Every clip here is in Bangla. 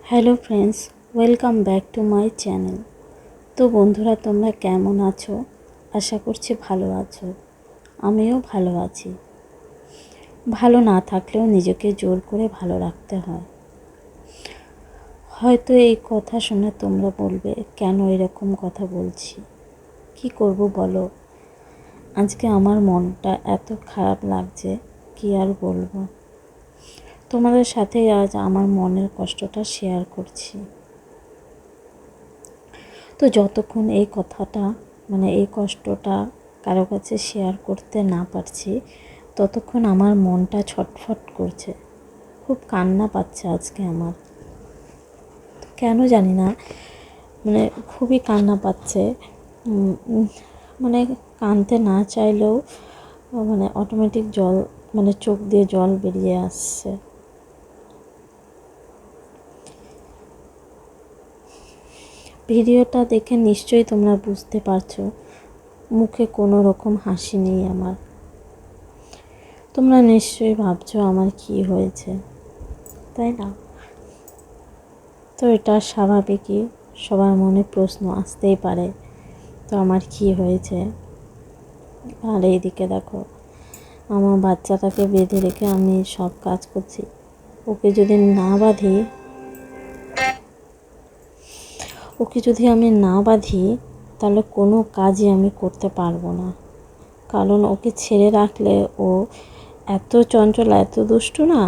Hello friends, welcome back to my channel. তো বন্ধুরা, তোমরা কেমন আছো? আশা করছি ভালো আছো। আমিও ভালো আছি। ভালো না থাকলেও নিজেকে জোর করে ভালো রাখতে হয়। হয়তো এই কথা শুনে তোমরা বলবে, কেন এরকম কথা বলছি? কি করব বলো? আজকে আমার মনটা এত খারাপ লাগছে, কি আর বলবো। তোমাদের সাথে আজ আমার মনের কষ্টটা শেয়ার করছি। তো যতক্ষণ এই কথাটা এই কষ্টটা কারো কাছে শেয়ার করতে না পারছি, ততক্ষণ আমার মনটা ছটফট করছে। খুব কান্না পাচ্ছে আজকে আমার, কেন জানি না, খুবই কান্না পাচ্ছে। কাঁদতে না চাইলেও অটোমেটিক জল চোখ দিয়ে জল বেরিয়ে আসছে। ভিডিওটা দেখে নিশ্চয়ই তোমরা বুঝতে পারছো মুখে কোনো রকম হাসি নেই আমার। তোমরা নিশ্চয়ই ভাবছো আমার কি হয়েছে, তাই না? তো এটা স্বাভাবিকই, সবার মনে প্রশ্ন আসতেই পারে তো আমার কি হয়েছে। আর এইদিকে দেখো, আমার বাচ্চাটাকে বেঁধে রেখে আমি সব কাজ করছি। ওকে যদি আমি না বাঁধি তাহলে কোনো কাজই আমি করতে পারবো না। কারণ ওকে ছেড়ে রাখলে ও এত চঞ্চল, এত দুষ্টু না,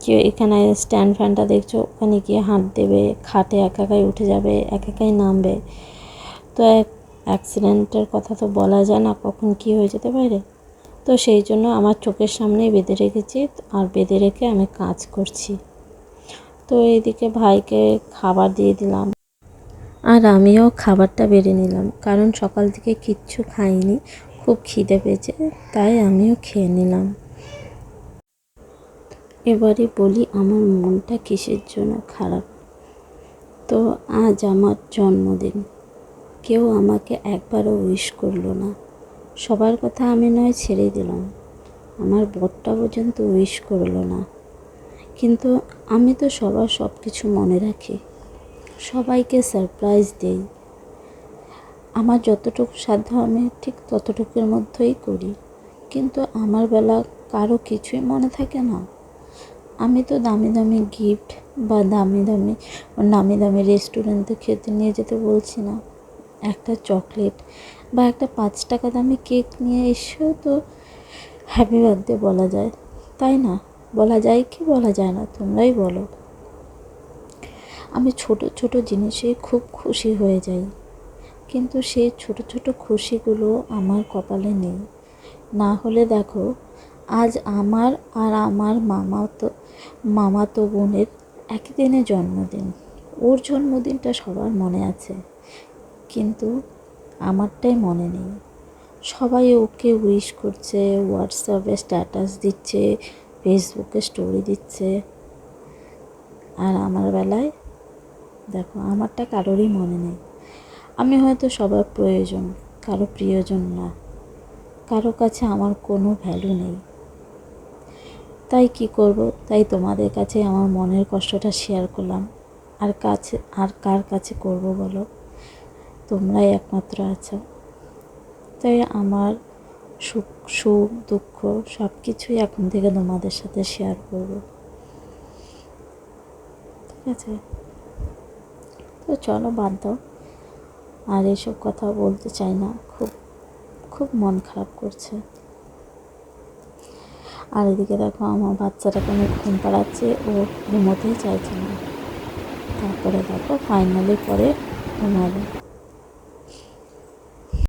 যে এখানে স্ট্যান্ড ফ্যানটা দেখছো, ওখানে গিয়ে হাত দেবে, খাটে একাই উঠে যাবে, একাই নামবে। তো অ্যাক্সিডেন্টের কথা তো বলা যায় না, কখন কি হয়ে যেতে পারে। তো সেই জন্য আমার চোখের সামনেই বেঁধে রেখেছি, আর বেঁধে রেখে আমি কাজ করছি। তো এইদিকে ভাইকে খাবার দিয়ে দিলাম, আর আমিও খাবারটা বেড়ে নিলাম, কারণ সকাল থেকে কিচ্ছু খাইনি, খুব খিদে পেয়েছে, তাই আমিও খেয়ে নিলাম। এবারে বলি আমার মনটা কিসের জন্য খারাপ। তো আজ আমার জন্মদিন, কেউ আমাকে একবারও উইশ করলো না। সবার কথা আমি নয় ছেড়ে দিলাম, আমার বরটা পর্যন্ত উইশ করলো না। কিন্তু আমি তো সবার সব কিছু মনে রাখি, সবাইকে সারপ্রাইজ দেই। আমার যতটুকু সাধ্য আমি ঠিক ততটুকুর মধ্যেই করি, কিন্তু আমার বেলা কারো কিছুই মনে থাকে না। আমি তো দামি দামি গিফট বা নামি দামি রেস্টুরেন্টে খেতে নিয়ে যেতে বলছি না। একটা চকলেট বা একটা 5 টাকা দামি কেক নিয়ে এসেও তো হ্যাপি বার্থডে বলা যায়, তাই না? বলা যায় কি বলা যায় না, তোমরাই বলো। আমি ছোট ছোট জিনিসে খুব খুশি হয়ে যাই, কিন্তু সেই ছোট ছোট খুশিগুলো আমার কপালে নেই। না হলে দেখো, আজ আমার আর আমার মামাতো বোনের একই দিনে জন্মদিন। ওর জন্মদিনটা সবার মনে আছে, কিন্তু আমারটাই মনে নেই। সবাই ওকে উইশ করছে, হোয়াটসঅ্যাপে স্ট্যাটাস দিচ্ছে, ফেসবুকে স্টোরি দিচ্ছে, আর আমার বেলায় দেখো আমারটা কারোরই মনে নেই। আমি হয়তো সবার প্রয়োজন, কারো প্রিয়জন না, কারো কাছে আমার কোনো ভ্যালু নেই। তাই কি করব, তাই তোমাদের কাছে আমার মনের কষ্টটা শেয়ার করলাম। আর কার কাছে করব বলো? তোমরাই একমাত্র আছো। তাই আমার সুখ দুঃখ সব কিছুই এখন থেকে তোমাদের সাথে শেয়ার করব, ঠিক আছে? তো চলো বাদ দাও, আর এসব কথা বলতে চাই না। খুব খুব মন খারাপ করছে। আর এদিকে দেখো, আমার বাচ্চাটাকে আমি ঘুম পাড়াচ্ছি, ও ঘুমোতেই চাইছে না। তারপরে দেখো ফাইনালি পরে ঘুমাবে।